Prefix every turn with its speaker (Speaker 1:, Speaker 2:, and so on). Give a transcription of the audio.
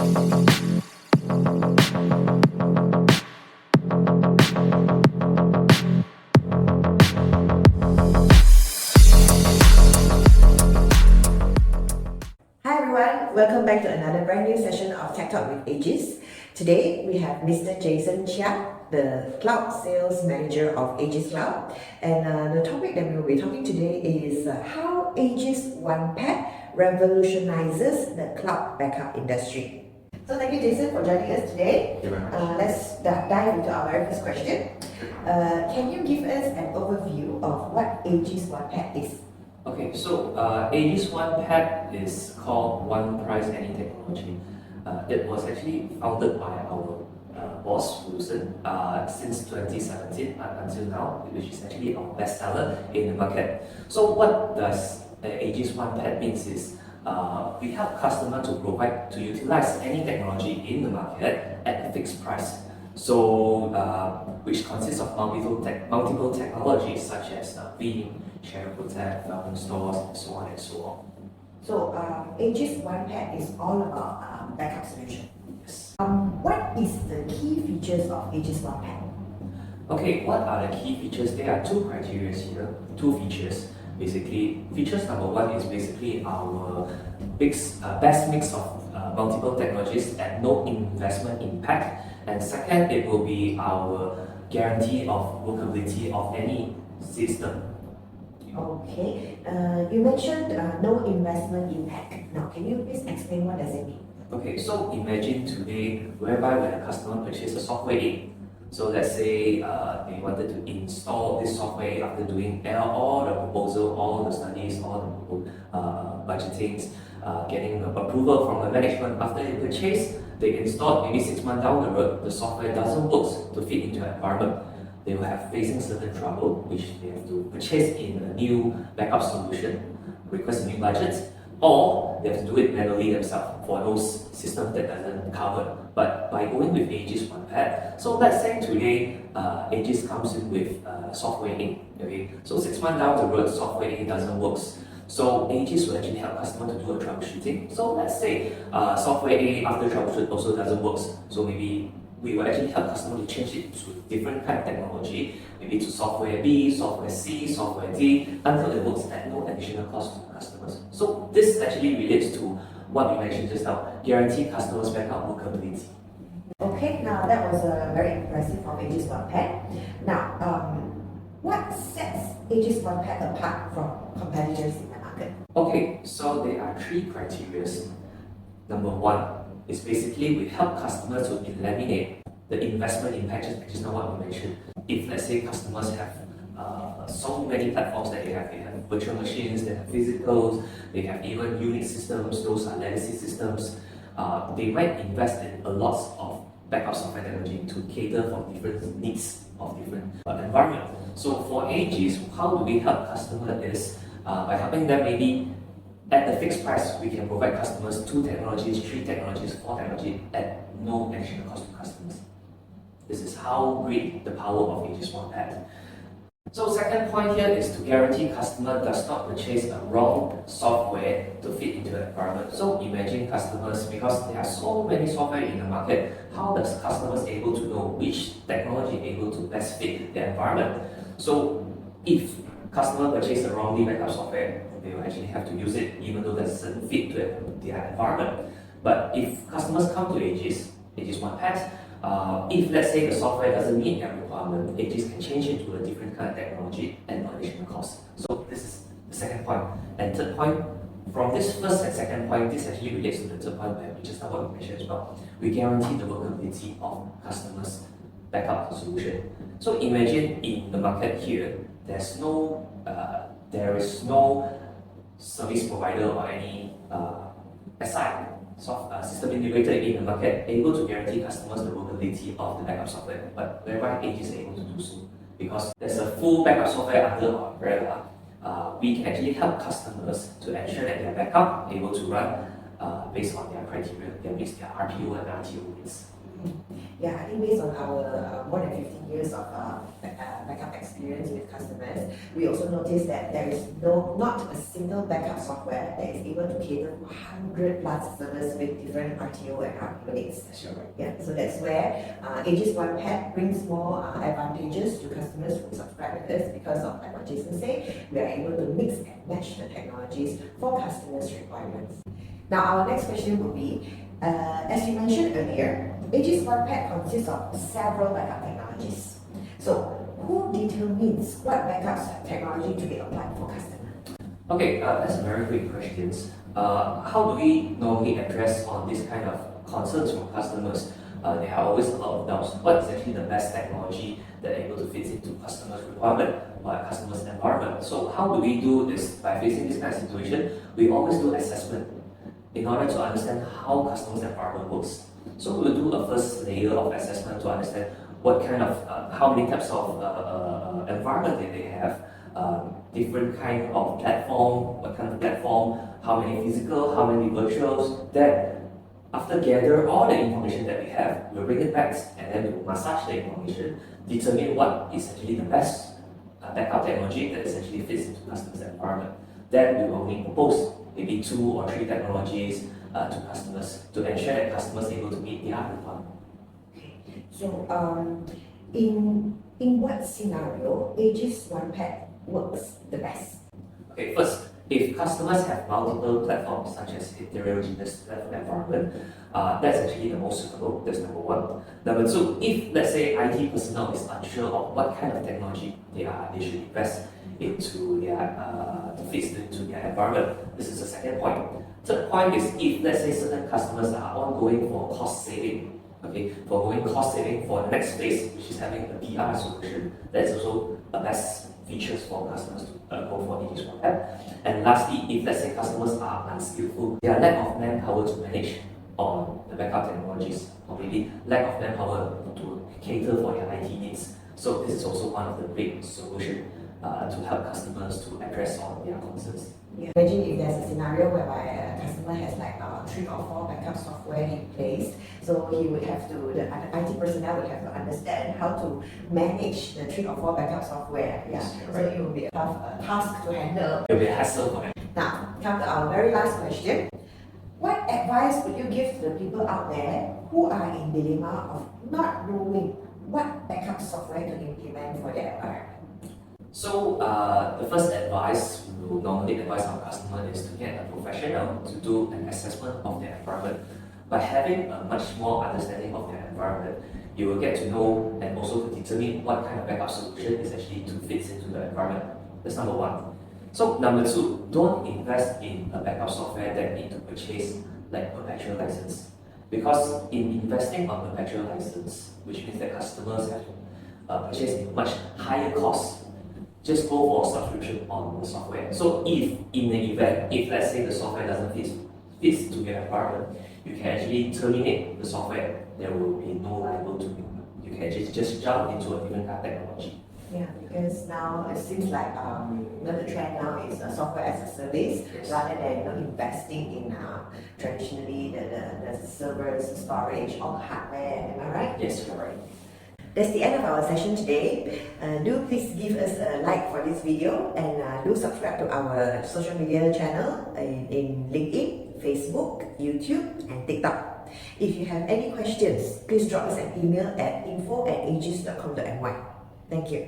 Speaker 1: Hi everyone, welcome back to another brand new session of TechTalk with Aegis. Today we have Mr. Jayson Chia, the Cloud Sales Manager of Aegis Cloud. And the topic that we will be talking today is how Aegis 1PAT revolutionizes the cloud backup industry. So thank you Jayson for joining us today.
Speaker 2: Thank you very much.
Speaker 1: Let's dive into our very first question. Can you give us an overview of what Aegis 1PAT is?
Speaker 2: Okay, so Aegis 1PAT is called One Price Any Technology. It was actually founded by our boss Wilson since 2017 until now, which is actually our bestseller in the market. So what does Aegis 1PAT means is we help customers to utilize any technology in the market at a fixed price. So which consists of multiple technologies such as Veeam, Share Protect, Falcon Stores, and so on and so on.
Speaker 1: So Aegis 1PAT is all about backup solution.
Speaker 2: Yes.
Speaker 1: What is the key features of Aegis 1PAT?
Speaker 2: Okay, what are the key features? There are two criteria here, two features. Basically, features number one is basically our best mix of multiple technologies at no investment impact. And second, it will be our guarantee of workability of any system.
Speaker 1: Okay, you mentioned no investment impact. Now, can you please explain what does it mean?
Speaker 2: Okay, so imagine today whereby when a customer purchases a software A. So let's say they wanted to install this software after doing all the proposal, all the studies, all the budgetings, getting approval from the management. After they purchase, they install maybe 6 months down the road, the software doesn't work to fit into an environment. They will have facing certain trouble, which they have to purchase in a new backup solution, request a new budget, or they have to do it manually themselves for those systems that doesn't cover. But by going with Aegis 1PAT, so let's say today Aegis comes in with software A. Okay, so 6 months down the road, software A doesn't work. So Aegis will actually help customer to do a troubleshooting. So let's say software A after troubleshoot also doesn't work. So maybe we will actually help customer to change it to different kind of technology, maybe to software B, software C, software D, until it works at no additional cost to customers. So this actually relates to what we mentioned just now, guarantee customers backup workability.
Speaker 1: Okay, now that was very impressive from Aegis 1PAT. Now, what sets Aegis 1PAT apart from competitors in the market?
Speaker 2: Okay, so there are three criteria. Number one is basically we help customers to eliminate the investment impact, just now what we mentioned. If let's say customers have so many platforms that they have virtual machines, they have physicals, they have even Unix systems, those are legacy systems, they might invest in a lot of backup software technology to cater for different needs of different environment. So for Aegis, how do we help customers is by helping them maybe at the fixed price, we can provide customers 2 technologies, 3 technologies, 4 technologies at no additional cost to customers. This is how great the power of Aegis 1PAT. So second point here is to guarantee customer does not purchase a wrong software to fit into the environment. So imagine customers, because there are so many software in the market, how does customers able to know which technology able to best fit their environment? So if customer purchase the wrongly backup software, they will actually have to use it even though that doesn't fit to their environment. But if customers come to Aegis 1PAT, if let's say the software doesn't meet their requirement, Aegis can change it to a different kind of technology at no additional cost. So this is the second point. And third point, from this first and second point, this actually relates to the third point where we just now what we mentioned as well. We guarantee the workability of customers' backup solution. So imagine in the market here, there is no service provider or any SI system integrator in the market able to guarantee customers the workability of the backup software, but whereby Aegis is able to do so because there's a full backup software under our umbrella. We can actually help customers to ensure that their backup able to run based on their criteria, that means their RPO and RTO needs.
Speaker 1: Yeah, I think based on our more than 15 years of backup experience with customers, we also noticed that there is not a single backup software that is able to cater to 100 plus servers with different RTO and RPO needs.
Speaker 2: That's right.
Speaker 1: Yeah, so that's where Aegis 1PAT brings more advantages to customers who subscribe with us because of, like what Jayson said, we are able to mix and match the technologies for customers' requirements. Now, our next question will be, as you mentioned earlier, Aegis 1PAT consists of several backup technologies. So, who determines what backup technology to be applied for customers?
Speaker 2: Okay, that's a very great question. How do we normally address on this kind of concerns from customers? There are always a lot of doubts. What is actually the best technology that is able to fit into customers' requirement or customers' environment? So how do we do this? By facing this kind of situation, we always do assessment in order to understand how customers' environment works. So we'll do a first layer of assessment to understand what kind of, how many types of environment that they have, different kind of platform, what kind of platform, how many physical, how many virtuals. Then, after gather all the information that we have, we'll bring it back and then we'll massage the information, determine what is actually the best backup technology that essentially fits into customers' environment. Then we will only propose maybe 2 or 3 technologies to customers to ensure that customers are able to meet their requirement.
Speaker 1: Okay. So, in what scenario Aegis 1PAT works the best?
Speaker 2: Okay, first, if customers have multiple platforms such as heterogeneous platform environment, that's actually the most suitable. That's number one. Number two, if let's say IT personnel is unsure of what kind of technology they should invest into their to fit into their environment, this is the second point. Third point is if let's say certain customers are ongoing for cost saving, okay, for going cost saving for the next phase, which is having a VR solution, that's also the best features for customers to go for Aegis 1PAT. And lastly, if let's say customers are unskillful, their lack of manpower to manage on the backup technologies, or maybe lack of manpower to cater for their IT needs. So this is also one of the great solutions to help customers to address on their concerns.
Speaker 1: Yeah. Imagine if there's a scenario whereby a customer has like 3 or 4 backup software in place, so he would have to, the IT personnel would have to understand how to manage the 3 or 4 backup software. Yeah, so it will be a tough task to handle.
Speaker 2: It will be a hassle for them.
Speaker 1: Now, come to our very last question. What advice would you give to the people out there who are in dilemma of not knowing what backup software to implement for their environment?
Speaker 2: So the first advice we will normally advise our customer is to get a professional to do an assessment of their environment. By having a much more understanding of their environment, you will get to know and also to determine what kind of backup solution is actually to fit into the environment. That's number one. So number two, don't invest in a backup software that need to purchase like perpetual license. Because in investing on perpetual license, which means that customers have to purchase a much higher cost, just go for a subscription on the software. So if in the event, if let's say the software doesn't fit to your environment, you can actually terminate the software. There will be no liability to you. You can just jump into a different kind of technology.
Speaker 1: Yeah, because now it seems like the trend now is software as a service,
Speaker 2: yes,
Speaker 1: rather than investing in traditionally the servers, storage, or hardware. Am I right?
Speaker 2: Yes, you're right.
Speaker 1: That's the end of our session today. Do please give us a like for this video and do subscribe to our social media channel in LinkedIn, Facebook, YouTube, and TikTok. If you have any questions, please drop us an email at info@aegis.com.my. Thank you.